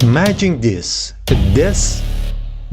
Imagine this: a death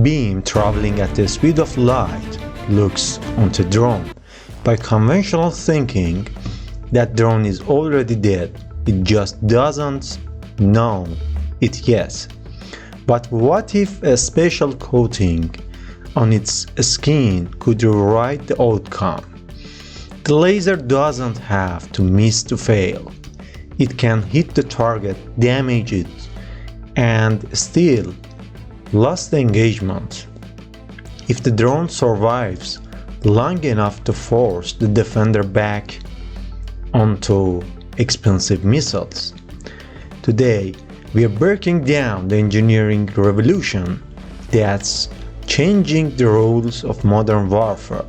beam traveling at the speed of light looks onto a drone. By conventional thinking, that drone is already dead. It just doesn't know it yet. But what if a special coating on its skin could rewrite the outcome? The laser doesn't have to miss to fail. It can hit the target, damage it, and still lose the engagement. If the drone survives long enough to force the defender back onto expensive missiles. Today, we are breaking down the engineering revolution that's changing the rules of modern warfare: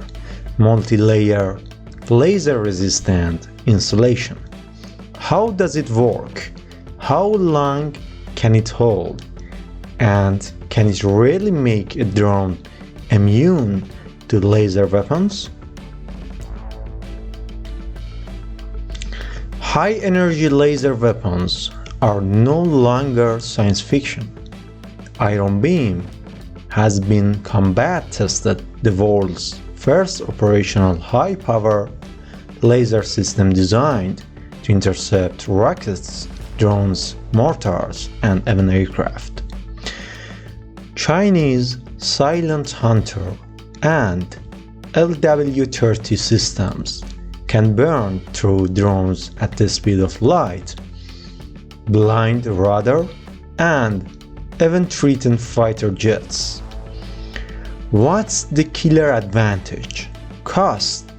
multi-layer, laser-resistant insulation. How does it work? How long can it hold? And can it really make a drone immune to laser weapons? High-energy laser weapons are no longer science fiction. Iron Beam has been combat-tested, the world's first operational high-power laser system designed to intercept rockets, drones, mortars, and even aircraft. Chinese Silent Hunter and LW-30 systems can burn through drones at the speed of light, blind radar, and even threaten fighter jets. What's the killer advantage? Cost.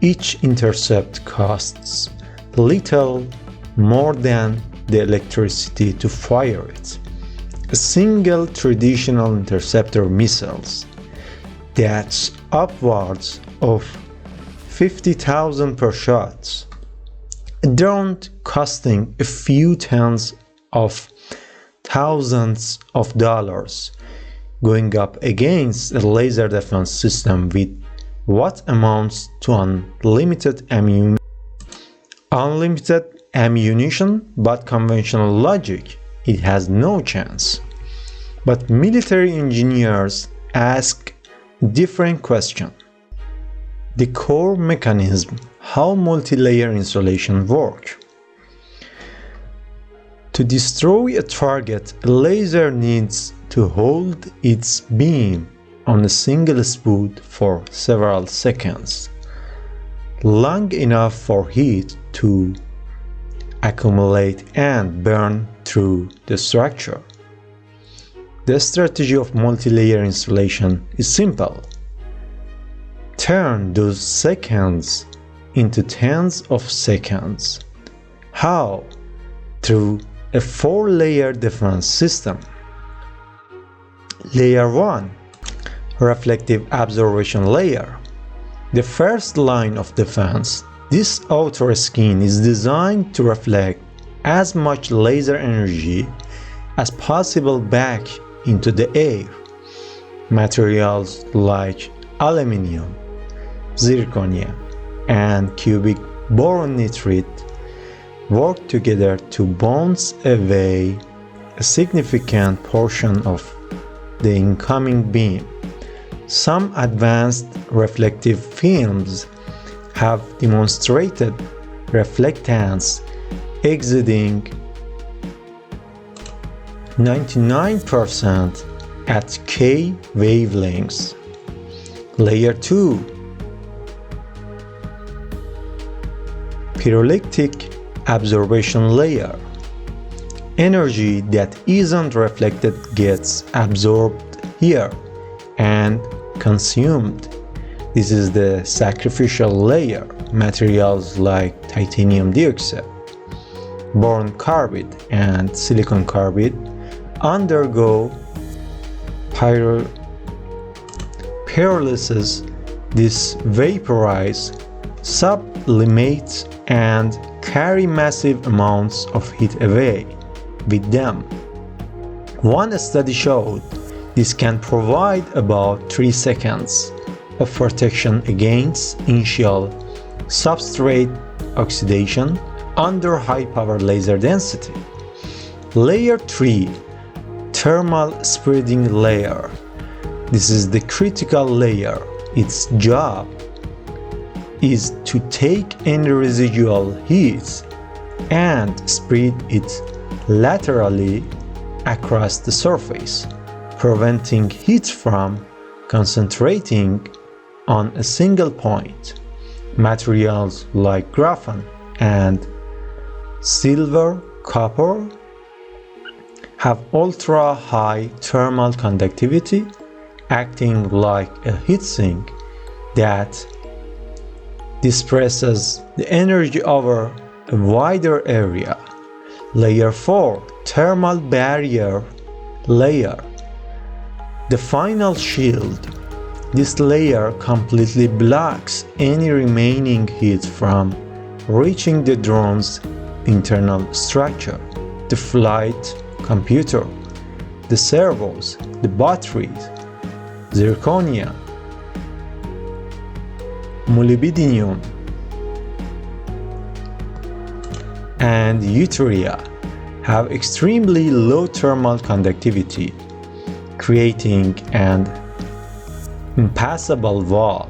Each intercept costs little more than the electricity to fire it. A single traditional interceptor missiles, that's upwards of 50,000 per shot. A drone costing a few tens of thousands of dollars, going up against a laser defense system with what amounts to unlimited ammunition, but conventional logic, it has no chance. But military engineers ask a different question. The core mechanism, how multi-layer insulation works. To destroy a target, a laser needs to hold its beam on a single spot for several seconds, long enough for heat to accumulate and burn through the structure. The strategy of multi-layer insulation is simple. Turn those seconds into tens of seconds. How? Through a 4-layer defense system. Layer 1. Reflective absorption layer. The first line of defense. This outer skin is designed to reflect as much laser energy as possible back into the air. Materials like aluminum, zirconia, and cubic boron nitride work together to bounce away a significant portion of the incoming beam. Some advanced reflective films have demonstrated reflectance exceeding 99% at K wavelengths. Layer 2. Pyrolytic absorption layer. Energy that isn't reflected gets absorbed here and consumed. This is the sacrificial layer. Materials like titanium dioxide, boron carbide, and silicon carbide undergo pyrolysis. This vaporize, sublimate, and carry massive amounts of heat away with them. One study showed this can provide about 3 seconds of protection against initial substrate oxidation under high power laser density. Layer 3. thermal spreading layer. This is the critical layer. Its job is to take any residual heat and spread it laterally across the surface, preventing heat from concentrating on a single point. Materials like graphene and silver, copper have ultra-high thermal conductivity, acting like a heatsink that disperses the energy over a wider area. Layer 4, thermal barrier layer. The final shield. This layer completely blocks any remaining heat from reaching the drone's internal structure, the flight computer, the servos, the batteries, zirconia, molybdenum, and ytterbium have extremely low thermal conductivity, creating an impassable wall.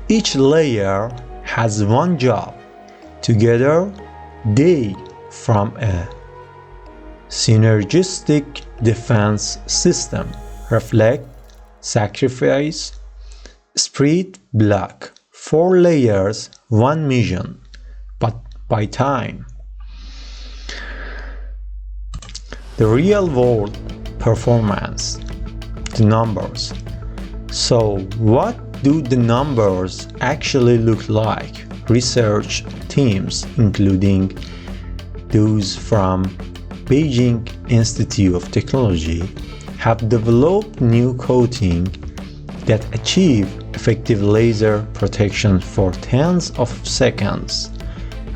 Each layer has one job. Together, they form a synergistic defense system: reflect, sacrifice, spread, block. 4 layers, 1 mission, but by time. The real world performance, the numbers. So what do the numbers actually look like? Research teams, including those from Beijing Institute of Technology, have developed new coating that achieve effective laser protection for tens of seconds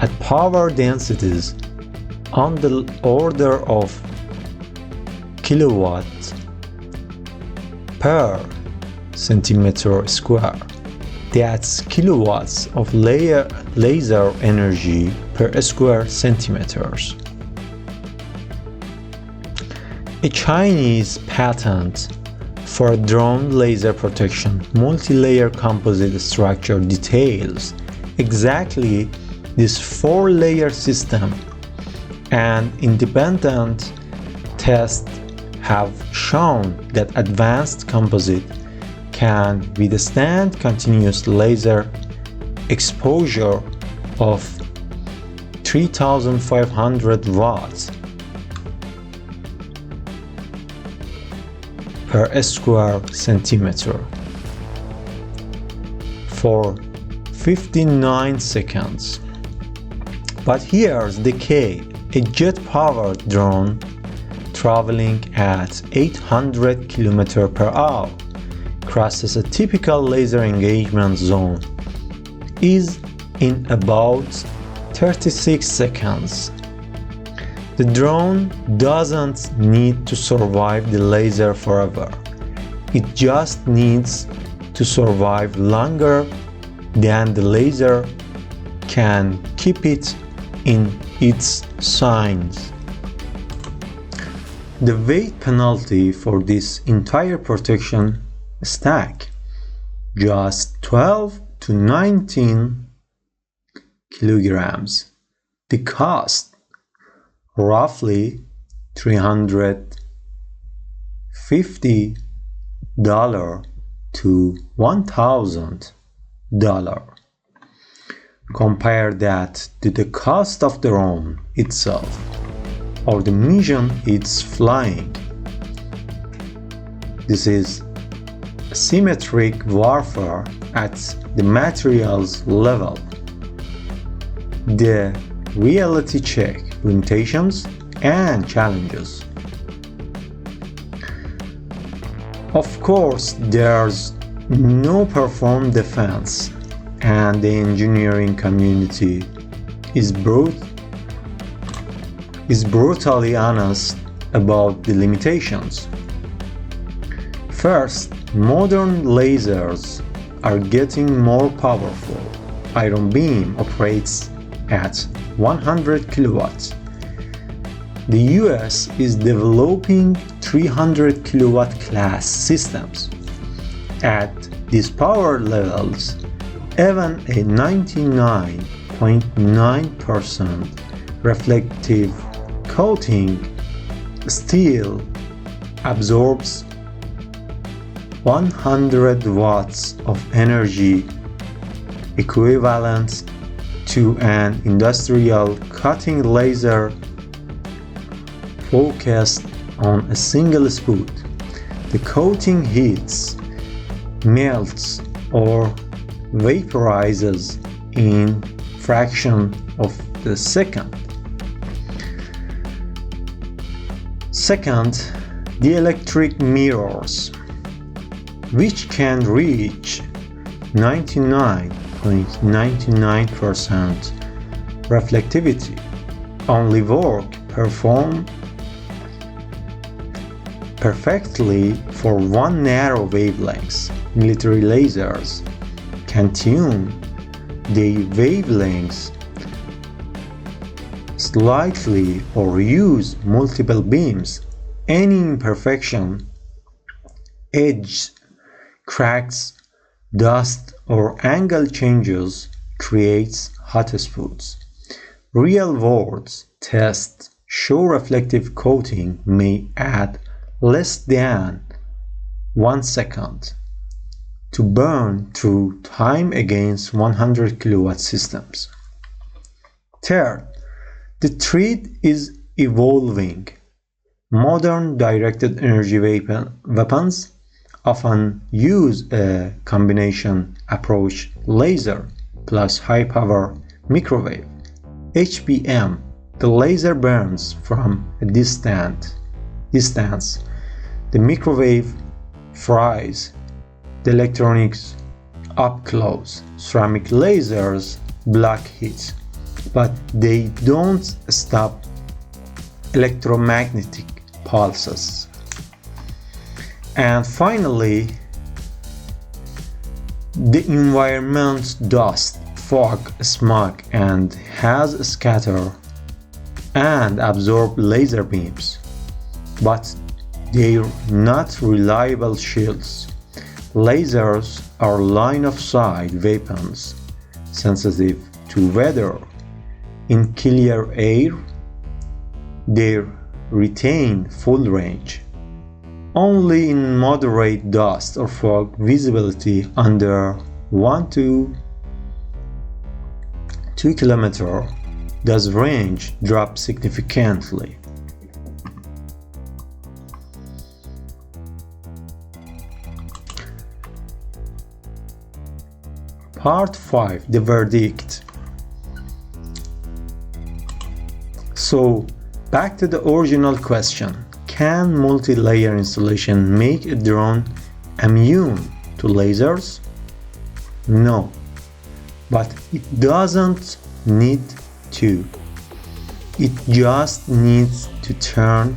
at power densities on the order of kilowatts per centimeter square. That's kilowatts of laser energy per square centimeters. A Chinese patent for drone laser protection multi-layer composite structure details exactly this 4-layer system, and independent tests have shown that advanced composite can withstand continuous laser exposure of 3,500 watts per square centimeter for 59 seconds. But here's the key: a jet-powered drone traveling at 800 km per hour crosses a typical laser engagement zone is in about 36 seconds. The drone doesn't need to survive the laser forever. It just needs to survive longer than the laser can keep it in its signs. The weight penalty for this entire protection stack, just 12 to 19 kilograms. The cost, roughly $350 to $1,000. Compare that to the cost of the drone itself or the mission it's flying. This is asymmetric warfare at the materials level. The reality check, limitations and challenges. Of course, there's no perform defense, and the engineering community is brutally honest about the limitations. First, modern lasers are getting more powerful. Iron beam operates at 100 kilowatts. The US is developing 300 kilowatt class systems. At these power levels, even a 99.9% reflective coating still absorbs 100 watts of energy, equivalent to an industrial cutting laser focused on a single spot. The coating heats, melts, or vaporizes in fraction of the second. Second, dielectric mirrors, which can reach 99.99% reflectivity, only perform perfectly for one narrow wavelength. Military lasers can tune the wavelengths slightly or use multiple beams. Any imperfection, edge, cracks, dust, or angle changes creates hotspots. Real-world tests show reflective coating may add less than 1 second to burn through time against 100 kilowatt systems. Third, the threat is evolving. Modern directed energy weapons often use a combination approach, laser plus high power microwave. HPM, the laser burns from a distance. The microwave fries the electronics up close. Ceramic lasers block heat, but they don't stop electromagnetic pulses. And finally, the environment, dust, fog, smog, and has scatter and absorb laser beams, but they're not reliable shields. Lasers are line-of-sight weapons sensitive to weather. In clear air, they retain full range. Only in moderate dust or fog, visibility under 1 to 2 km does range drop significantly. Part 5. The verdict. So, back to the original question. Can multi-layer installation make a drone immune to lasers? No, but it doesn't need to. It just needs to turn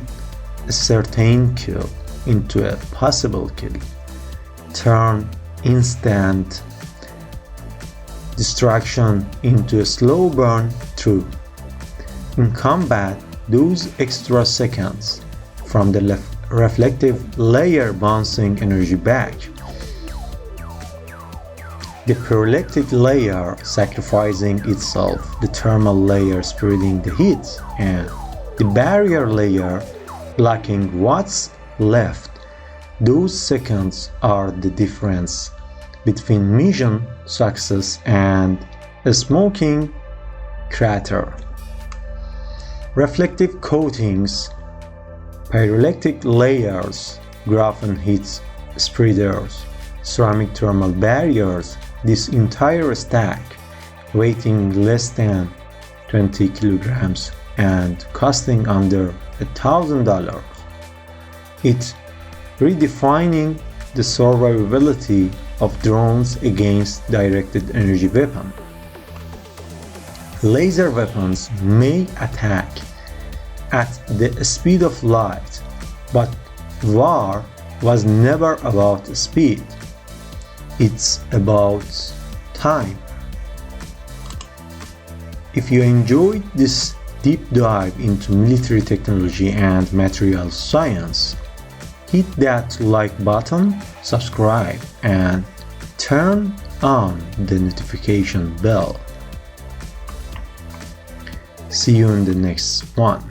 a certain kill into a possible kill. Turn instant destruction into a slow burn through. In combat, those extra seconds from the reflective layer bouncing energy back. The proleptic layer sacrificing itself, the thermal layer spreading the heat, and the barrier layer blocking what's left. Those seconds are the difference between mission success and a smoking crater. Reflective coatings, pyroelectric layers, graphene heat spreaders, ceramic thermal barriers, this entire stack weighing less than 20 kilograms and costing under $1,000. It's redefining the survivability of drones against directed energy weapons. Laser weapons may attack at the speed of light, but war was never about speed. It's about time. If you enjoyed this deep dive into military technology and material science, hit that like button, subscribe, and turn on the notification bell. See you in the next one.